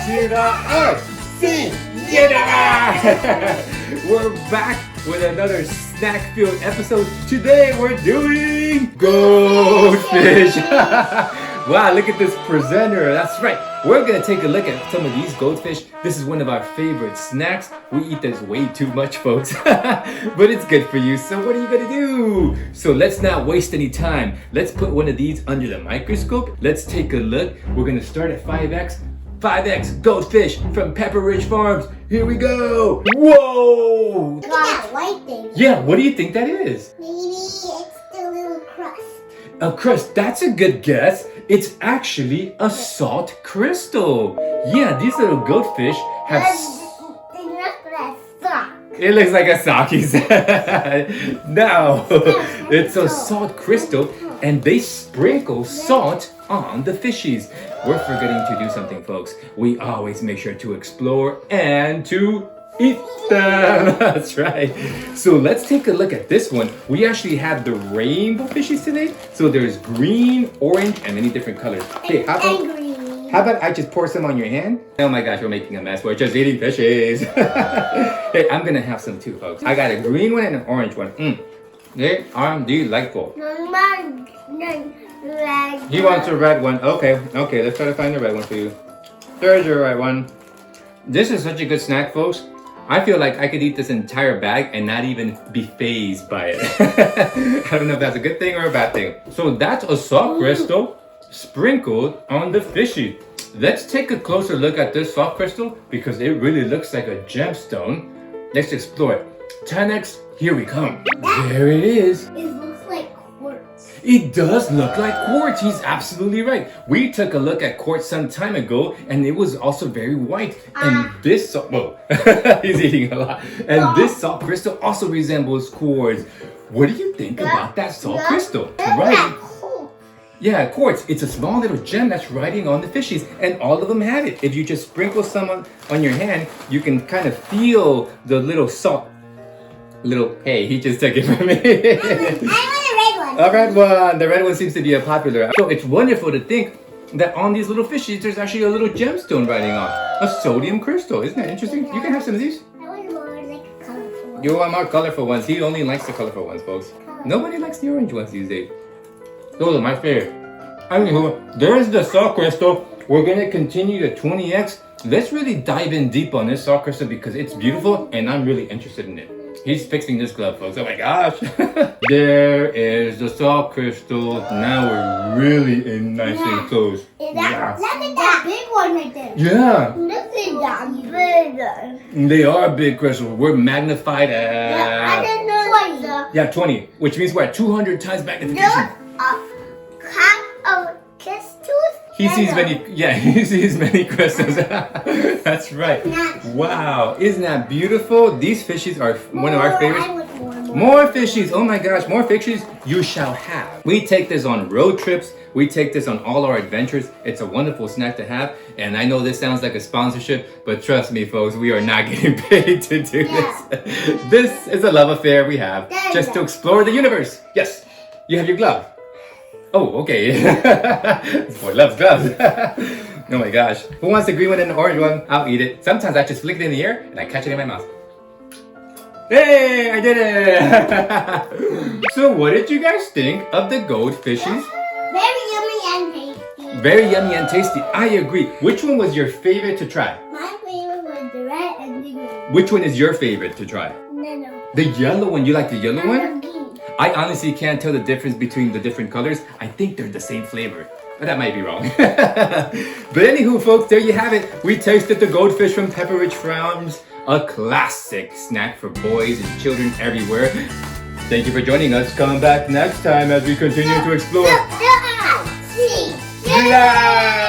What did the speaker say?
to the earth. See ya! We're back with another snack-filled episode. Today we're doing Goldfish. Wow, look at this presenter. That's right. We're gonna take a look at some of these goldfish. This is one of our favorite snacks. We eat this way too much, folks. But it's good for you, so what are you gonna do? So let's not waste any time. Let's put one of these under the microscope. Let's take a look. We're gonna start at 5X. 5X Goldfish from Pepperidge Farms. Here we go. Whoa! Look at that white thing. Yeah, what do you think that is? Maybe it's the little crust. A crust, that's a good guess. It's actually a salt crystal. Yeah, these little goldfish have... It looks like sock. It looks like a sock, he said. No, it's a salt crystal and they sprinkle salt on the fishies. We're forgetting to do something, folks. We always make sure to explore and to eat them. That's right. So let's take a look at this one. We actually have the rainbow fishies today. So there's green, orange, and many different colors. Hey, how about I just pour some on your hand? Oh my gosh, we're making a mess. We're just eating fishies. Hey, I'm gonna have some too, folks. I got a green one and an orange one. Hey, do you like both? He wants a red one. Okay, let's try to find the red one for you. There's your red one. This is such a good snack, folks. I feel like I could eat this entire bag and not even be fazed by it. I don't know if that's a good thing or a bad thing. So that's a salt crystal sprinkled on the fishy. Let's take a closer look at this salt crystal because it really looks like a gemstone. Let's explore it. 10X, here we come. There it is. It looks like quartz. It does look like quartz. He's absolutely right. We took a look at quartz some time ago and it was also very white. And this salt, whoa, he's eating a lot. And this salt crystal also resembles quartz. What do you think about that salt crystal? Right? Yeah, quartz. It's a small little gem that's riding on the fishies, and all of them have it. If you just sprinkle some on your hand, you can kind of feel the little salt. Hey, he just took it from me. I want a red one. A red one. The red one seems to be a popular. So it's wonderful to think that on these little fishies, there's actually a little gemstone riding on. A sodium crystal. Isn't that interesting? You can have some of these. I want more like colorful. You want more colorful ones. He only likes the colorful ones, folks. Nobody likes the orange ones these days. Those are my favorite. Anywho, there's the salt crystal. We're gonna continue to 20X. Let's really dive in deep on this salt crystal because it's beautiful and I'm really interested in it. He's fixing this glove, folks. Oh my gosh. There is the salt crystal. Now we're really in nice and close. Look at that big one right there. Yeah. Look at that big. They are big crystals. We're magnified at... I didn't know 20. Yeah, 20. Which means we're at 200 times magnification. Kiss tooth? He sees many crystals. That's right. Wow, isn't that beautiful? These fishies are one of our favorites. More fishies, oh my gosh, more fishies you shall have. We take this on road trips. We take this on all our adventures. It's a wonderful snack to have. And I know this sounds like a sponsorship, but trust me, folks, we are not getting paid to do this. This is a love affair we have just to explore the universe. Yes, you have your glove. Oh, okay. This boy loves gloves. Oh my gosh. Who wants the green one and the orange one? I'll eat it. Sometimes I just flick it in the air and I catch it in my mouth. Hey, I did it! So what did you guys think of the goldfishes? Very yummy and tasty. Very yummy and tasty. I agree. Which one was your favorite to try? My favorite was the red and the green. Which one is your favorite to try? No. The yellow one. You like the yellow one? Green. I honestly can't tell the difference between the different colors. I think they're the same flavor, but that might be wrong. But anywho, folks, there you have it. We tasted the goldfish from Pepperidge Farms, a classic snack for boys and children everywhere. Thank you for joining us. Come back next time as we continue to explore. See. Yeah!